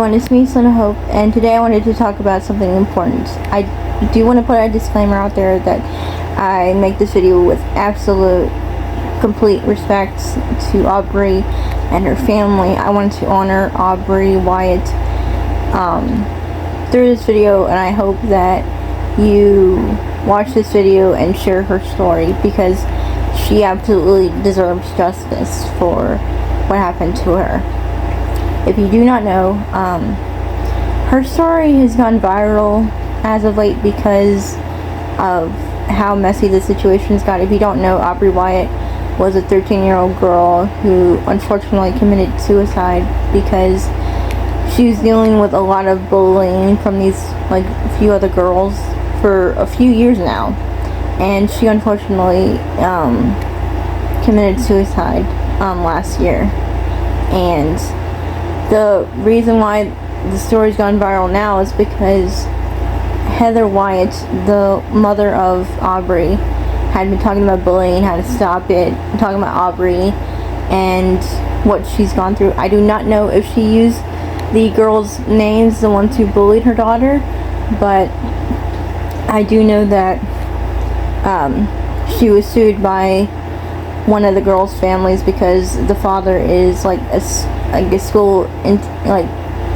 everyone, it's me, Son of Hope, and today I wanted to talk about something important. I do want to put a disclaimer out there that I make this video with absolute, complete respect to Aubreigh and her family. I want to honor Aubreigh, Wyatt, through this video, and I hope that you watch this video and share her story, because she absolutely deserves justice for what happened to her. If you do not know, her story has gone viral as of late because of how messy the situation's got. If you don't know, Aubreigh Wyatt was a 13-year-old girl who unfortunately committed suicide because she was dealing with a lot of bullying from these, a few other girls for a few years now. And she unfortunately committed suicide last year. And the reason why the story's gone viral now is because Heather Wyatt, the mother of Aubreigh, had been talking about bullying, how to stop it, talking about Aubreigh and what she's gone through. I do not know if she used the girls' names, the ones who bullied her daughter, but I do know that she was sued by one of the girls' families because the father is a school in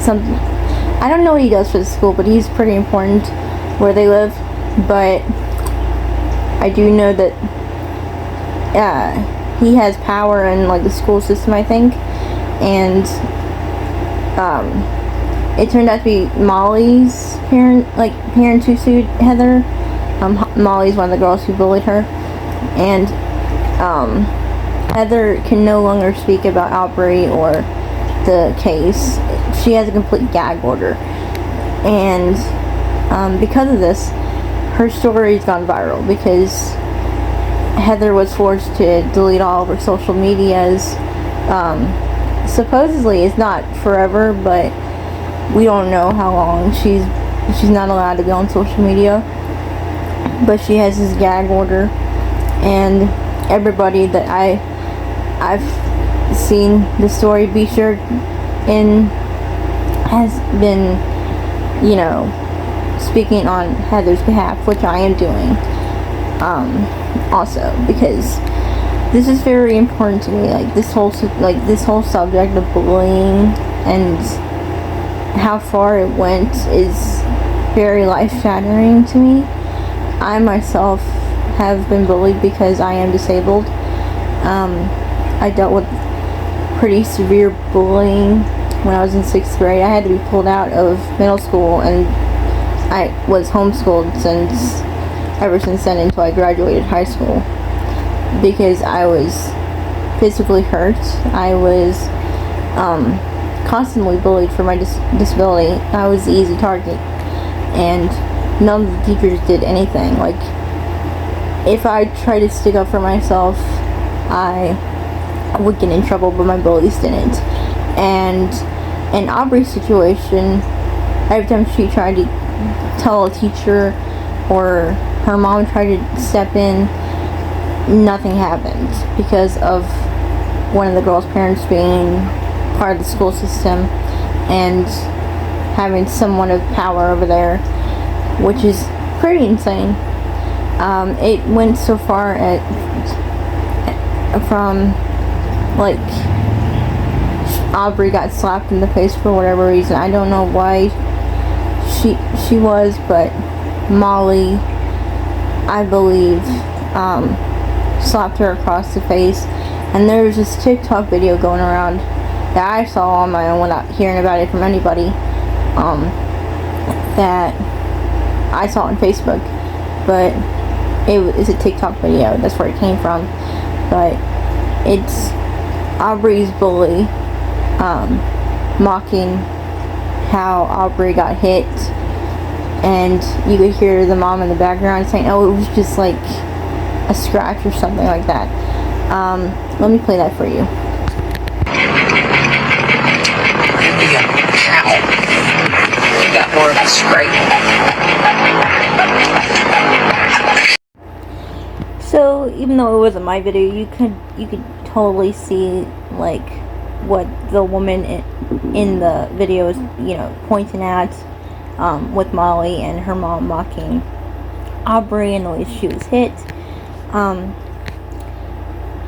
something. I don't know what he does for the school, but he's pretty important where they live. But I do know that he has power in the school system, I think. And it turned out to be Molly's parents who sued Heather. Molly's one of the girls who bullied her, and Heather can no longer speak about Aubreigh or the case. She has a complete gag order, and because of this, her story's gone viral because Heather was forced to delete all of her social medias. Supposedly it's not forever, but we don't know how long. She's not allowed to be on social media, but she has this gag order, and everybody that I've seen the story be shared in has been, speaking on Heather's behalf, which I am doing also, because this is very important to me. This whole subject of bullying and how far it went is very life-shattering to me. I myself have been bullied because I am disabled. I dealt with pretty severe bullying when I was in 6th grade. I had to be pulled out of middle school, and I was homeschooled ever since then until I graduated high school, because I was physically hurt. I was constantly bullied for my disability. I was the easy target, and none of the teachers did anything. If I tried to stick up for myself, I would get in trouble, but my bullies didn't. And in Aubreigh's situation, every time she tried to tell a teacher or her mom tried to step in, nothing happened because of one of the girls' parents being part of the school system and having somewhat of power over there, which is pretty insane. It went so far from Aubreigh got slapped in the face for whatever reason. I don't know why she was, but Molly, I believe, slapped her across the face. And there was this TikTok video going around that I saw on my own without hearing about it from anybody, that I saw on Facebook, but it's a TikTok video. That's where it came from. But it's Aubreigh's bully mocking how Aubreigh got hit, and you could hear the mom in the background saying, "Oh, it was just a scratch or something like that." Let me play that for you. Really a cow. You got more of a scrape. So even though it wasn't my video, you could totally see what the woman in the videos, pointing at with Molly and her mom mocking Aubreigh and the way she was hit.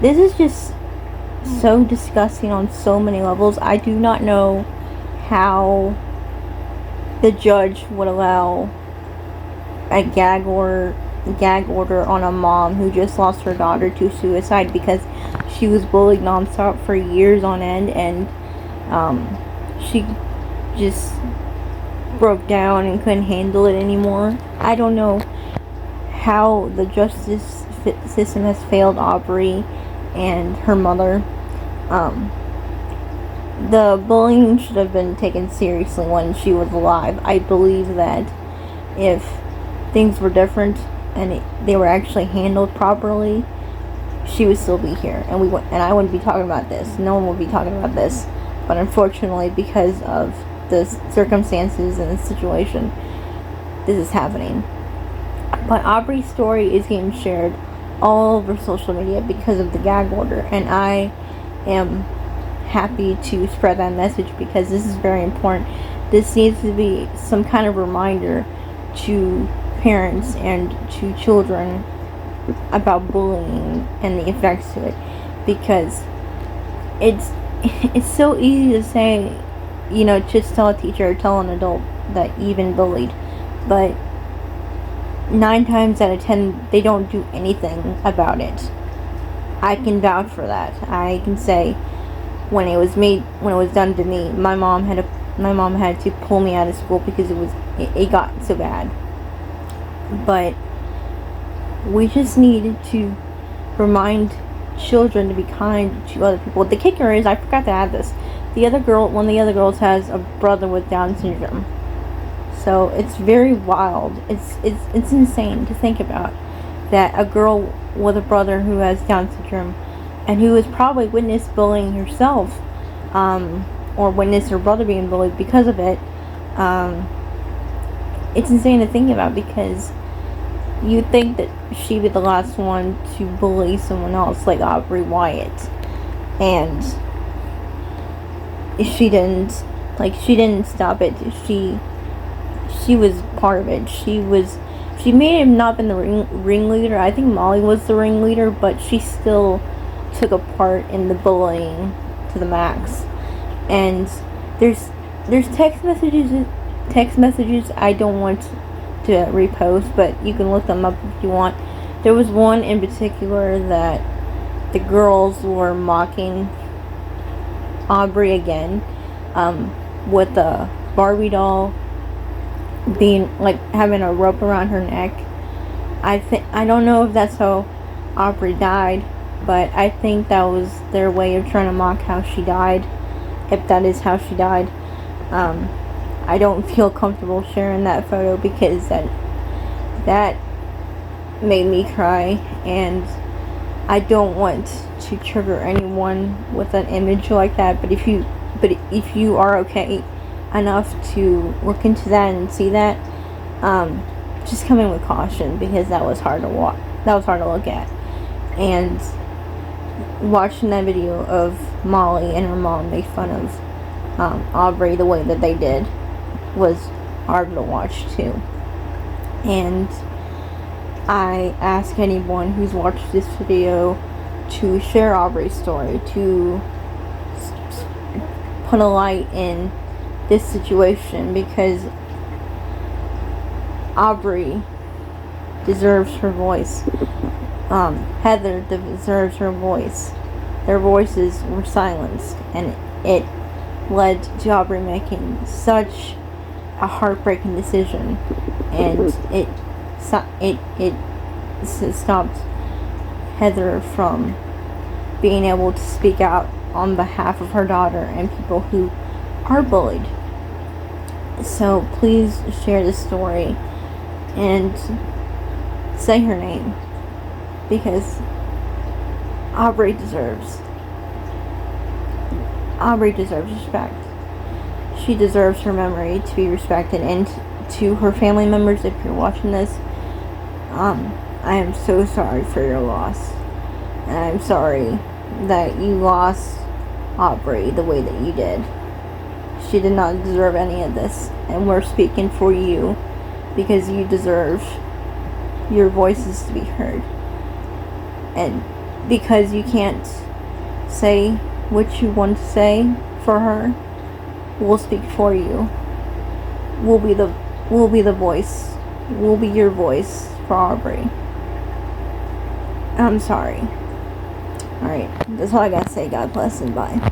This is just so disgusting on so many levels. I do not know how the judge would allow a gag order on a mom who just lost her daughter to suicide because she was bullied nonstop for years on end, and she just broke down and couldn't handle it anymore. I don't know how the justice system has failed Aubreigh and her mother. The bullying should have been taken seriously when she was alive. I believe that if things were different and they were actually handled properly, she would still be here, and I wouldn't be talking about this. No one would be talking about this. But unfortunately, because of the circumstances and the situation, this is happening. But Aubrey's story is getting shared all over social media because of the gag order, and I am happy to spread that message because this is very important. This needs to be some kind of reminder to parents and to children about bullying and the effects to it, because it's so easy to say, just tell a teacher or tell an adult that you've been bullied, but 9 times out of 10 they don't do anything about it. I can vouch for that. I can say when it was done to me, my mom had to pull me out of school because it got so bad. But we just need to remind children to be kind to other people. The kicker is, I forgot to add this, one of the other girls has a brother with Down syndrome. So it's very wild. It's insane to think about that a girl with a brother who has Down syndrome and who has probably witnessed bullying herself, or witnessed her brother being bullied because of it. It's insane to think about, because you'd think that she'd be the last one to bully someone else, like Aubreigh Wyatt, and she didn't stop it. She was part of it. She may have not been the ringleader. I think Molly was the ringleader, but she still took a part in the bullying to the max. And there's text messages I don't want to repost, but you can look them up if you want. There was one in particular that the girls were mocking Aubreigh again, with a Barbie doll being having a rope around her neck. I don't know if that's how Aubreigh died, but I think that was their way of trying to mock how she died, if that is how she died. I don't feel comfortable sharing that photo because that made me cry, and I don't want to trigger anyone with an image like that. But if you are okay enough to look into that and see that, just come in with caution, because that was hard to watch. That was hard to look at. And watching that video of Molly and her mom make fun of Aubreigh the way that they did was hard to watch too. And I ask anyone who's watched this video to share Aubreigh's story, to put a light in this situation, because Aubreigh deserves her voice. Heather deserves her voice. Their voices were silenced, and it led to Aubreigh making such a heartbreaking decision, and it stopped Heather from being able to speak out on behalf of her daughter and people who are bullied. So please share this story and say her name, because Aubreigh deserves respect. She deserves her memory to be respected. And to her family members, if you're watching this, I am so sorry for your loss, and I'm sorry that you lost Aubreigh the way that you did. she did not deserve any of this. And we're speaking for you because you deserve your voices to be heard. And because you can't say what you want to say for her, we'll speak for you. We'll be the voice. We'll be your voice for Aubrey. I'm sorry. Alright, that's all I gotta say. God bless and bye.